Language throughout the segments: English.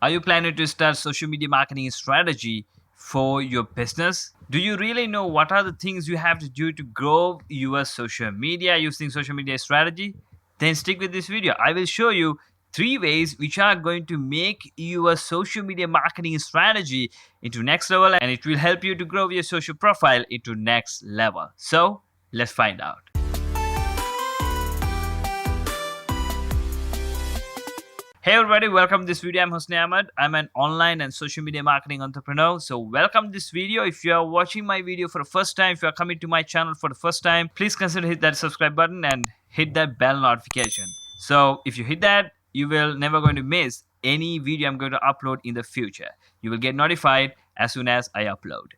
Are you planning to start social media marketing strategy for your business? Do you really know what are the things you have to do to grow your social media using social media strategy? Then stick with this video. I will show you 3 ways which are going to make your social media marketing strategy into next level, and it will help you to grow your social profile into next level. So let's find out. Hey everybody, welcome to this video. I'm Hosni Ahmed. I'm an online and social media marketing entrepreneur. So welcome to this video. If you are watching my video for the first time, if you are coming to my channel for the first time, please consider hit that subscribe button and hit that bell notification. So if you hit that, you will never going to miss any video I'm going to upload in the future. You will get notified as soon as I upload.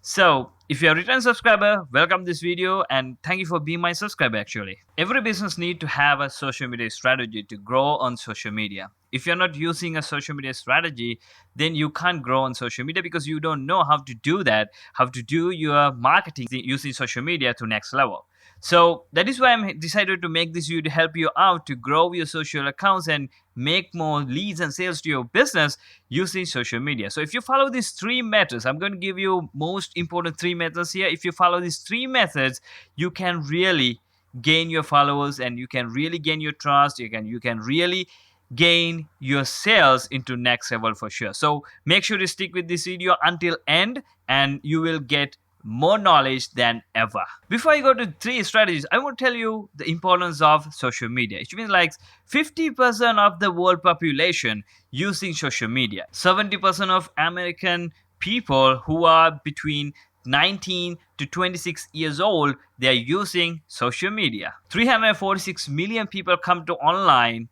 So if you're a return subscriber, welcome to this video and thank you for being my subscriber actually. Every business need to have a social media strategy to grow on social media. If you're not using a social media strategy, then you can't grow on social media because you don't know how to do that, how to do your marketing using social media to next level. So that is why I'm decided to make this video to help you out to grow your social accounts and make more leads and sales to your business using social media. So if you follow these 3 methods, I'm going to give you most important 3 methods here. If you follow these 3 methods, you can really gain your followers and you can really gain your trust. You can really gain your sales into next level for sure. So make sure to stick with this video until end and you will get more knowledge than ever. Before I go to 3 strategies, I want to tell you the importance of social media. It means like 50% of the world population using social media. 70% of American people who are between 19 to 26 years old, they are using social media. 346 million people come to online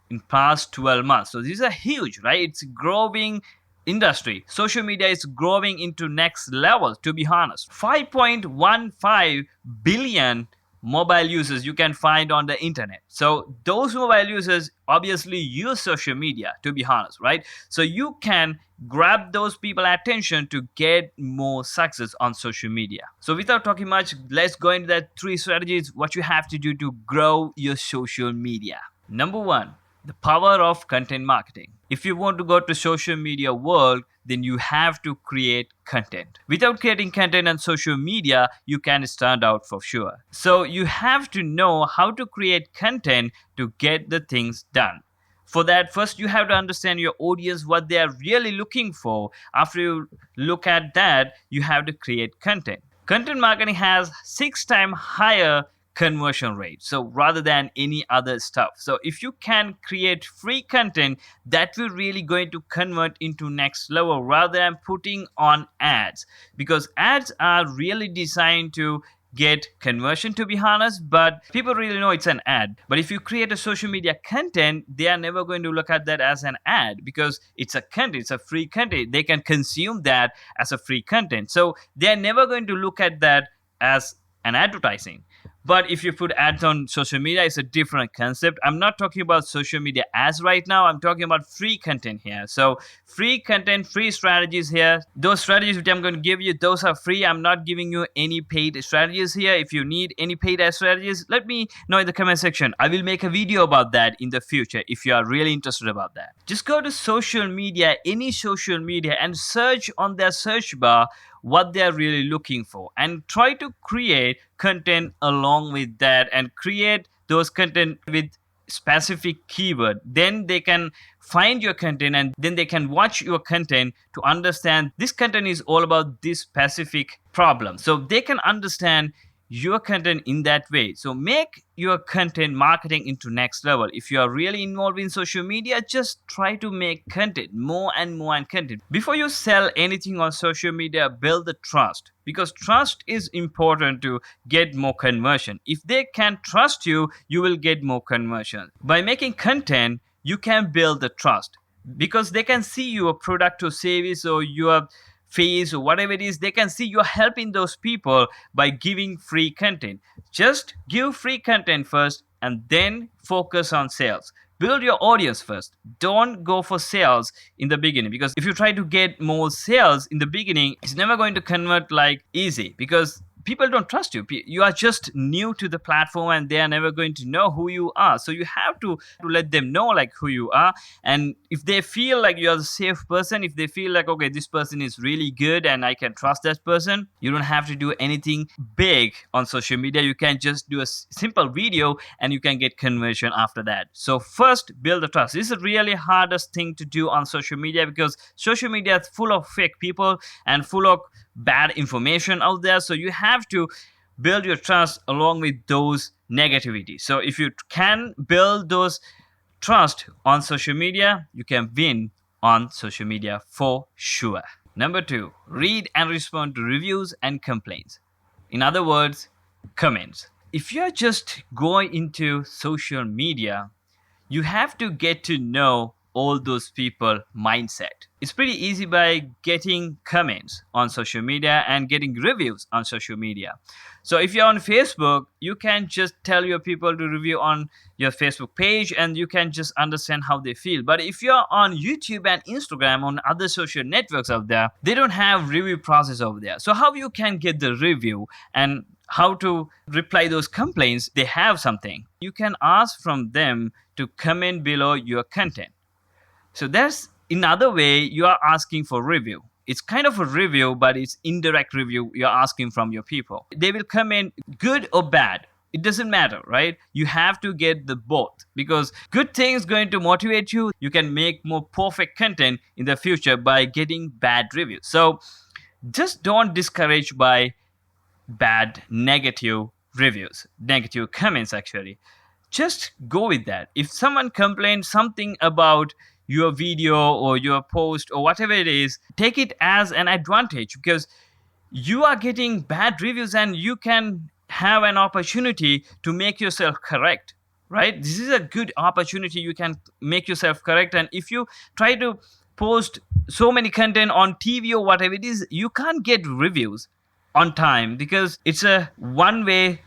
in past 12 months. So these are huge, right? It's growing industry. Social media is growing into next level, to be honest. 5.15 billion mobile users you can find on the internet. So those mobile users obviously use social media, to be honest, right? So you can grab those people attention to get more success on social media. So without talking much, let's go into that 3 strategies what you have to do to grow your social media. Number 1, the power of content marketing. If you want to go to social media world, then you have to create content. Without creating content on social media, you can stand out for sure. So you have to know how to create content to get the things done. For that, first you have to understand your audience, what they are really looking for. After you look at that, you have to create content. Content marketing has 6 times higher conversion rate, so rather than any other stuff. So if you can create free content, that will really going to convert into next level rather than putting on ads, because ads are really designed to get conversion, to be honest, but people really know it's an ad. But if you create a social media content, they are never going to look at that as an ad because it's a content, it's a free content. They can consume that as a free content, so they are never going to look at that as an advertising. But if you put ads on social media, it's a different concept. I'm not talking about social media ads right now. I'm talking about free content here. So free content, free strategies here. Those strategies which I'm going to give you, those are free. I'm not giving you any paid strategies here. If you need any paid strategies, let me know in the comment section. I will make a video about that in the future if you are really interested about that. Just go to social media, any social media, and search on their search bar what they are really looking for and try to create content along with that and create those content with specific keyword. Then they can find your content and then they can watch your content to understand this content is all about this specific problem, so they can understand your content in that way. So make your content marketing into next level. If you are really involved in social media, just try to make content, more and more and content. Before you sell anything on social media, build the trust, because trust is important to get more conversion. If they can trust you, you will get more conversion. By making content, you can build the trust because they can see your product or service or your face or whatever it is. They can see you're helping those people by giving free content. Just give free content first and then focus on sales. Build your audience first. Don't go for sales in the beginning, because if you try to get more sales in the beginning, it's never going to convert like easy, because people don't trust you. You are just new to the platform and they are never going to know who you are. So you have to let them know like who you are. And if they feel like you're the safe person, if they feel like, okay, this person is really good and I can trust that person, you don't have to do anything big on social media. You can just do a simple video and you can get conversion after that. So first, build the trust. This is the really hardest thing to do on social media, because social media is full of fake people and full of bad information out there. So you have to build your trust along with those negativity. So if you can build those trust on social media, you can win on social media for sure. Number 2, read and respond to reviews and complaints. In other words, comments. If you're just going into social media, you have to get to know all those people mindset. It's pretty easy by getting comments on social media and getting reviews on social media. So if you're on Facebook, you can just tell your people to review on your Facebook page and you can just understand how they feel. But if you're on YouTube and Instagram, on other social networks out there, they don't have review process over there. So how you can get the review and how to reply those complaints? They have something. You can ask from them to comment below your content. So that's another way you are asking for review. It's kind of a review, but it's indirect review you're asking from your people. They will comment good or bad. It doesn't matter, right? You have to get the both, because good things going to motivate you. You can make more perfect content in the future by getting bad reviews. So just don't discourage by bad, negative reviews, negative comments actually. Just go with that. If someone complains something about your video or your post or whatever it is, take it as an advantage, because you are getting bad reviews and you can have an opportunity to make yourself correct, right? This is a good opportunity. You can make yourself correct. And if you try to post so many content on TV or whatever it is, you can't get reviews on time because it's a one-way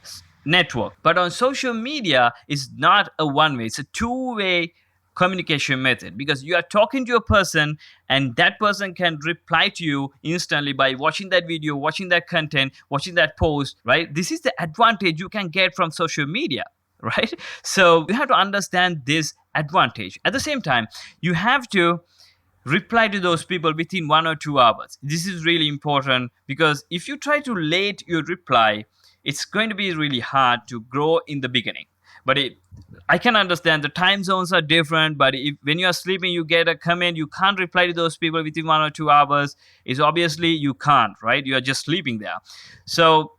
network. But on social media, it's not a one-way, it's a two-way communication method, because you are talking to a person and that person can reply to you instantly by watching that video, watching that content, watching that post, right? This is the advantage you can get from social media, right? So you have to understand this advantage. At the same time, you have to reply to those people within 1 or 2 hours. This is really important, because if you try to late your reply, it's going to be really hard to grow in the beginning. But I can understand the time zones are different, but if when you are sleeping, you get a comment, you can't reply to those people within 1 or 2 hours, is obviously you can't, right? You are just sleeping there. So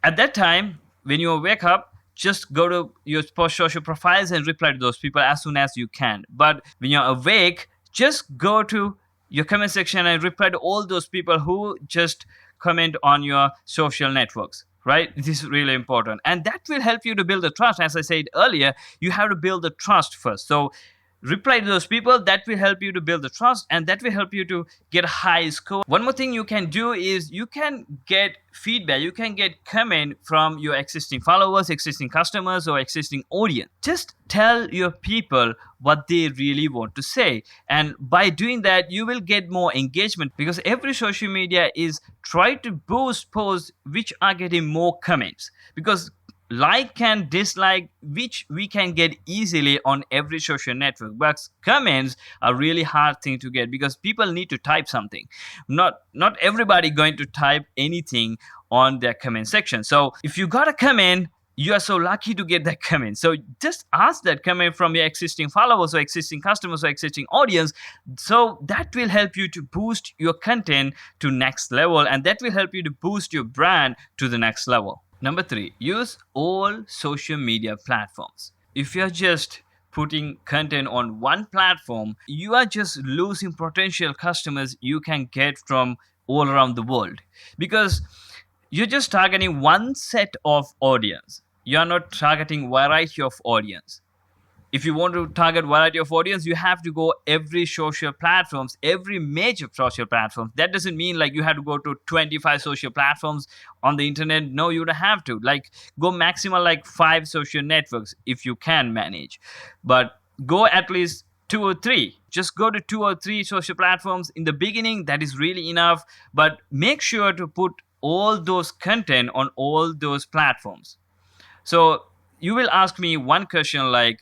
at that time, when you wake up, just go to your social profiles and reply to those people as soon as you can. But when you're awake, just go to your comment section and reply to all those people who just comment on your social networks. Right? This is really important. And that will help you to build the trust. As I said earlier, you have to build the trust first. So reply to those people. That will help you to build the trust, and that will help you to get a high score. One more thing you can do is you can get feedback. You can get comment from your existing followers, existing customers, or existing audience. Just tell your people what they really want to say. And by doing that, you will get more engagement, because every social media is try to boost posts which are getting more comments, because like and dislike, which we can get easily on every social network, but comments are really hard thing to get, because people need to type something. Not everybody going to type anything on their comment section. So if you got a comment, you are so lucky to get that comment. So just ask that comment from your existing followers or existing customers or existing audience. So that will help you to boost your content to next level, and that will help you to boost your brand to the next level. Number 3, use all social media platforms. If you're just putting content on one platform, you are just losing potential customers you can get from all around the world, because you're just targeting one set of audience. You're not targeting variety of audience. If you want to target variety of audience, you have to go every social platforms, every major social platform. That doesn't mean like you have to go to 25 social platforms on the internet. No, you don't have to. Like go maximum like 5 social networks if you can manage. But go at least 2 or 3. Just go to 2 or 3 social platforms in the beginning. That is really enough. But make sure to put all those content on all those platforms. So you will ask me one question like,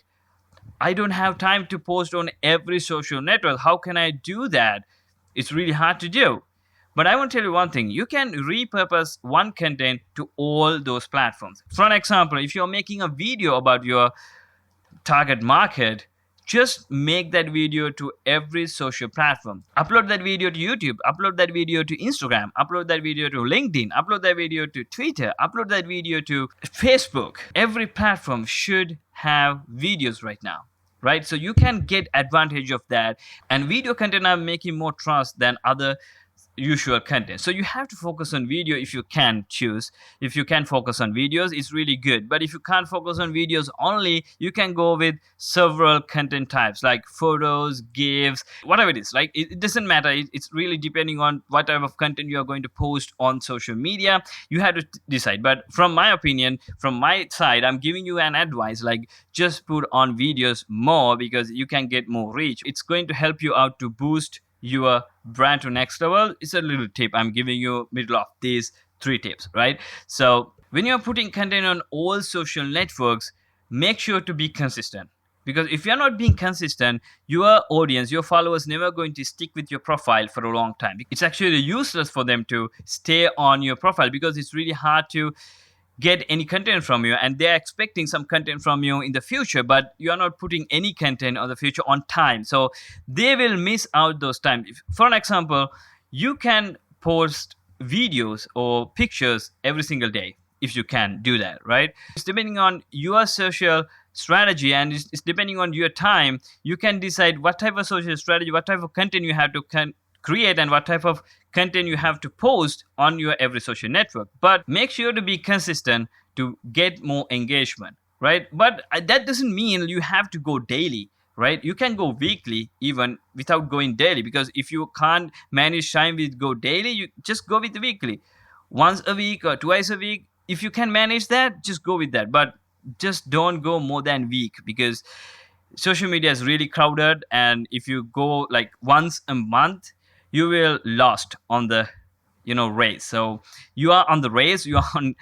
I don't have time to post on every social network. How can I do that? It's really hard to do. But I want to tell you one thing. You can repurpose one content to all those platforms. For an example, if you're making a video about your target market, just make that video to every social platform. Upload that video to YouTube, upload that video to Instagram, upload that video to LinkedIn, upload that video to Twitter, upload that video to Facebook. Every platform should have videos right now, right? So you can get advantage of that. And video content are making more trust than other usual content. So you have to focus on video if you can choose. If you can focus on videos, it's really good. But if you can't focus on videos only, you can go with several content types like photos, GIFs, whatever it is. Like it doesn't matter. It's really depending on what type of content you are going to post on social media. You have to decide. But from my opinion, from my side, I'm giving you an advice like just put on videos more because you can get more reach. It's going to help you out to boost your brand to next level. It's a little tip I'm giving you middle of these 3 tips, right? So when you're putting content on all social networks, make sure to be consistent, because if you're not being consistent, your audience, your followers never going to stick with your profile for a long time. It's actually useless for them to stay on your profile because it's really hard to get any content from you, and they're expecting some content from you in the future, but you are not putting any content on the future on time, so they will miss out those times. For an example, you can post videos or pictures every single day if you can do that, right? It's depending on your social strategy, and it's depending on your time. You can decide what type of social strategy, what type of content you have to create, and what type of content you have to post on your every social network. But make sure to be consistent to get more engagement, right? But that doesn't mean you have to go daily, right? You can go weekly even without going daily, because if you can't manage time with go daily, you just go with the weekly, once a week or twice a week. If you can manage that, just go with that, but just don't go more than week, because social media is really crowded, and if you go like once a month, you will lost on the race. So you are on the race, you are on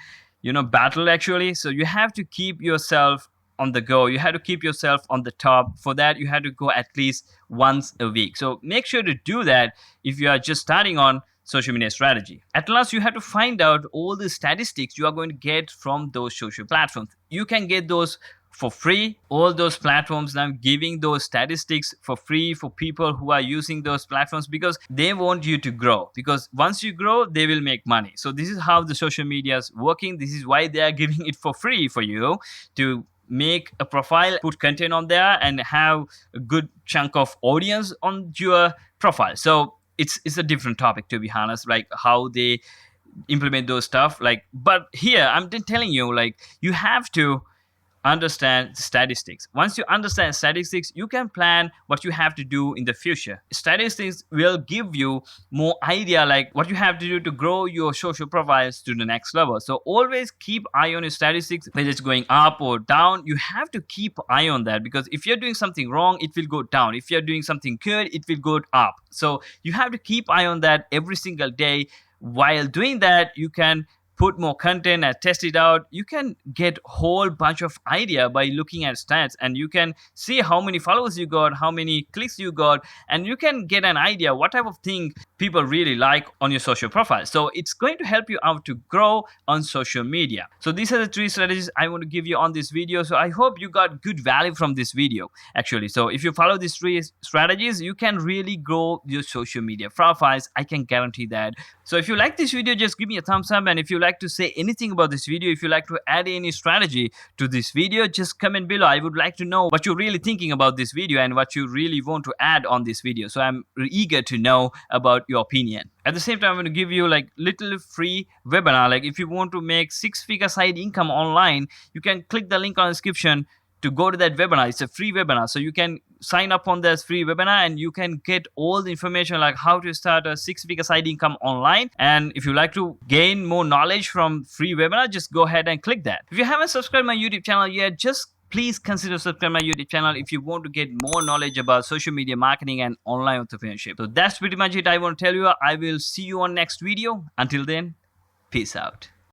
battle actually. So you have to keep yourself on the go, you have to keep yourself on the top. For that, you have to go at least once a week. So make sure to do that if you are just starting on social media strategy. At last, you have to find out all the statistics you are going to get from those social platforms. You can get those for free. All those platforms, I'm giving those statistics for free for people who are using those platforms, because they want you to grow, because once you grow, they will make money. So this is how the social media is working. This is why they are giving it for free for you to make a profile, put content on there, and have a good chunk of audience on your profile. So it's a different topic, to be honest, like how they implement those stuff. Like, but here I'm telling you, like, you have to understand statistics. Once you understand statistics, you can plan what you have to do in the future. Statistics will give you more idea like what you have to do to grow your social profiles to the next level. So always keep eye on your statistics, whether it's going up or down. You have to keep eye on that, because if you're doing something wrong, it will go down. If you're doing something good, it will go up. So you have to keep eye on that every single day. While doing that, you can put more content and test it out. You can get whole bunch of idea by looking at stats, and you can see how many followers you got, how many clicks you got, and you can get an idea what type of thing people really like on your social profile. So it's going to help you out to grow on social media. So these are the 3 strategies I want to give you on this video. So I hope you got good value from this video actually. So if you follow these 3 strategies, you can really grow your social media profiles. I can guarantee that. So if you like this video, just give me a thumbs up, and if you like to say anything about this video, if you like to add any strategy to this video, just comment below. I would like to know what you're really thinking about this video and what you really want to add on this video. So I'm eager to know about your opinion. At the same time, I'm going to give you like little free webinar. Like if you want to make 6-figure side income online, you can click the link on the description to go to that webinar. It's a free webinar, so you can sign up on this free webinar and you can get all the information like how to start a 6-figure side income online. And if you like to gain more knowledge from free webinar, just go ahead and click that. If you haven't subscribed my YouTube channel yet, just please consider subscribing my YouTube channel if you want to get more knowledge about social media marketing and online entrepreneurship. So that's pretty much it I want to tell you. I will see you on next video. Until then, Peace out.